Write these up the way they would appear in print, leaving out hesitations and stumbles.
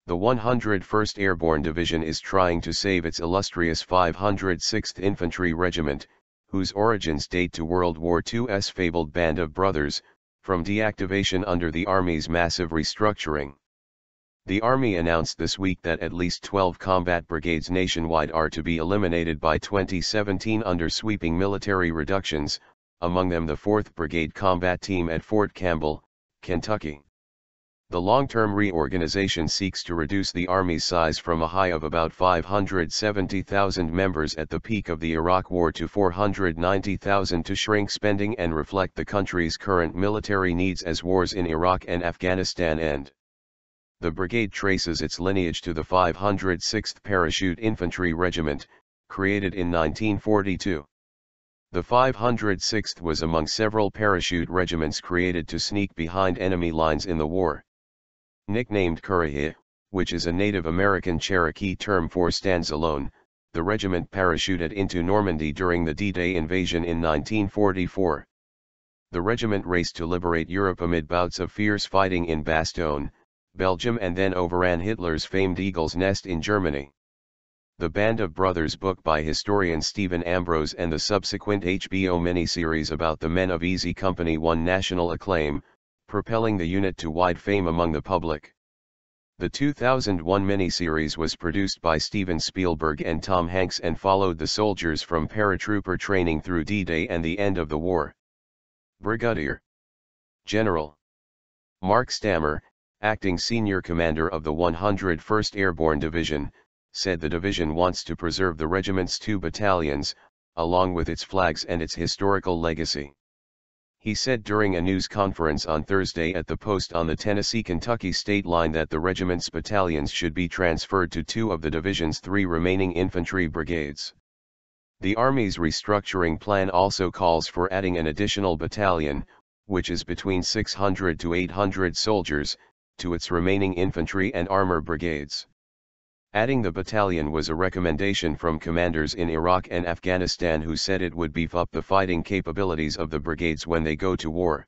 The 101st Airborne Division is trying to save its illustrious 506th Infantry Regiment, whose origins date to World War II's fabled band of brothers, from deactivation under the Army's massive restructuring. The Army announced this week that at least 12 combat brigades nationwide are to be eliminated by 2017 under sweeping military reductions, among them the 4th Brigade Combat Team at Fort Campbell, Kentucky. The long-term reorganization seeks to reduce the Army's size from a high of about 570,000 members at the peak of the Iraq War to 490,000 to shrink spending and reflect the country's current military needs as wars in Iraq and Afghanistan end. The brigade traces its lineage to the 506th Parachute Infantry Regiment, created in 1942. The 506th was among several parachute regiments created to sneak behind enemy lines in the war. Nicknamed Currahee, which is a Native American Cherokee term for stands alone, the regiment parachuted into Normandy during the D-Day invasion in 1944. The regiment raced to liberate Europe amid bouts of fierce fighting in Bastogne, Belgium, and then overran Hitler's famed Eagle's Nest in Germany. The Band of Brothers book by historian Stephen Ambrose and the subsequent HBO miniseries about the men of Easy Company won national acclaim, propelling the unit to wide fame among the public. The 2001 miniseries was produced by Steven Spielberg and Tom Hanks and followed the soldiers from paratrooper training through D-Day and the end of the war. Brigadier General Mark Stammer, acting senior commander of the 101st Airborne Division, said the division wants to preserve the regiment's 2 battalions, along with its flags and its historical legacy. He said during a news conference on Thursday at the post on the Tennessee-Kentucky state line that the regiment's battalions should be transferred to 2 of the division's 3 remaining infantry brigades. The Army's restructuring plan also calls for adding an additional battalion, which is between 600 to 800 soldiers, to its remaining infantry and armor brigades. Adding the battalion was a recommendation from commanders in Iraq and Afghanistan who said it would beef up the fighting capabilities of the brigades when they go to war.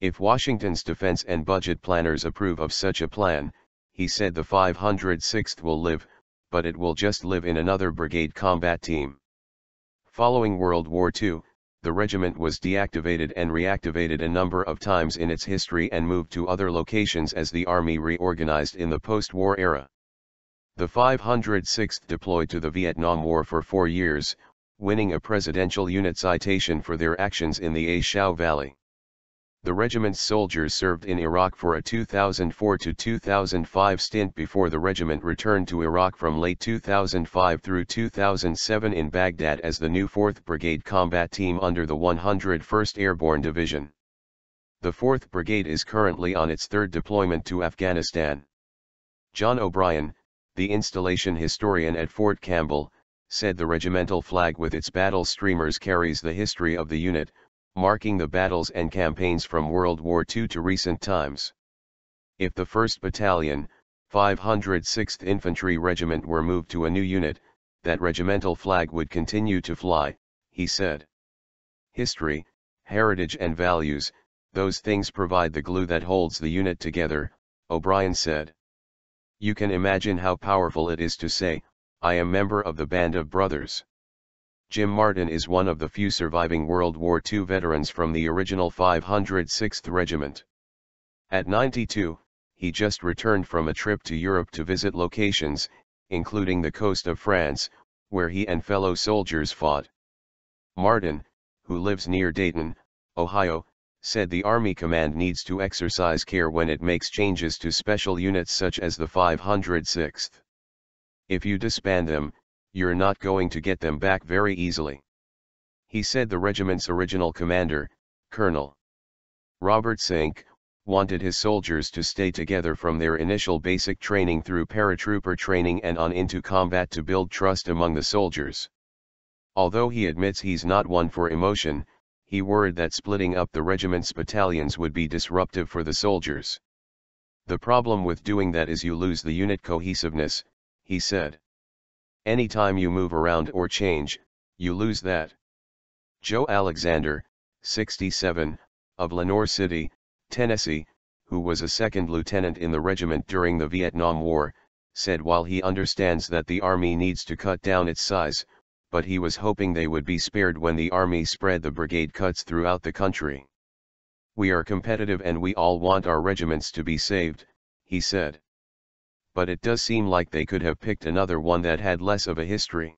If Washington's defense and budget planners approve of such a plan, he said the 506th will live, but it will just live in another brigade combat team. Following World War II, the regiment was deactivated and reactivated a number of times in its history and moved to other locations as the Army reorganized in the post-war era. The 506th deployed to the Vietnam War for 4 years, winning a Presidential Unit Citation for their actions in the A Shau Valley. The regiment's soldiers served in Iraq for a 2004 to 2005 stint before the regiment returned to Iraq from late 2005 through 2007 in Baghdad as the new 4th Brigade Combat Team under the 101st Airborne Division. The 4th Brigade is currently on its 3rd deployment to Afghanistan. John O'Brien, the installation historian at Fort Campbell, said the regimental flag with its battle streamers carries the history of the unit, marking the battles and campaigns from World War II to recent times. If the 1st Battalion, 506th Infantry Regiment were moved to a new unit, that regimental flag would continue to fly, he said. History, heritage and values, those things provide the glue that holds the unit together, O'Brien said. You can imagine how powerful it is to say, I am member of the Band of Brothers. Jim Martin is one of the few surviving World War II veterans from the original 506th Regiment. At 92, he just returned from a trip to Europe to visit locations, including the coast of France, where he and fellow soldiers fought. Martin, who lives near Dayton, Ohio, said the Army Command needs to exercise care when it makes changes to special units such as the 506th. If you disband them, you're not going to get them back very easily. He said the regiment's original commander, Colonel Robert Sink, wanted his soldiers to stay together from their initial basic training through paratrooper training and on into combat to build trust among the soldiers. Although he admits he's not one for emotion, he worried that splitting up the regiment's battalions would be disruptive for the soldiers. The problem with doing that is you lose the unit cohesiveness, he said. Anytime you move around or change, you lose that. Joe Alexander, 67, of Lenoir City, Tennessee, who was a second lieutenant in the regiment during the Vietnam War, said while he understands that the army needs to cut down its size, but he was hoping they would be spared when the army spread the brigade cuts throughout the country. "We are competitive and we all want our regiments to be saved," he said. "But it does seem like they could have picked another one that had less of a history."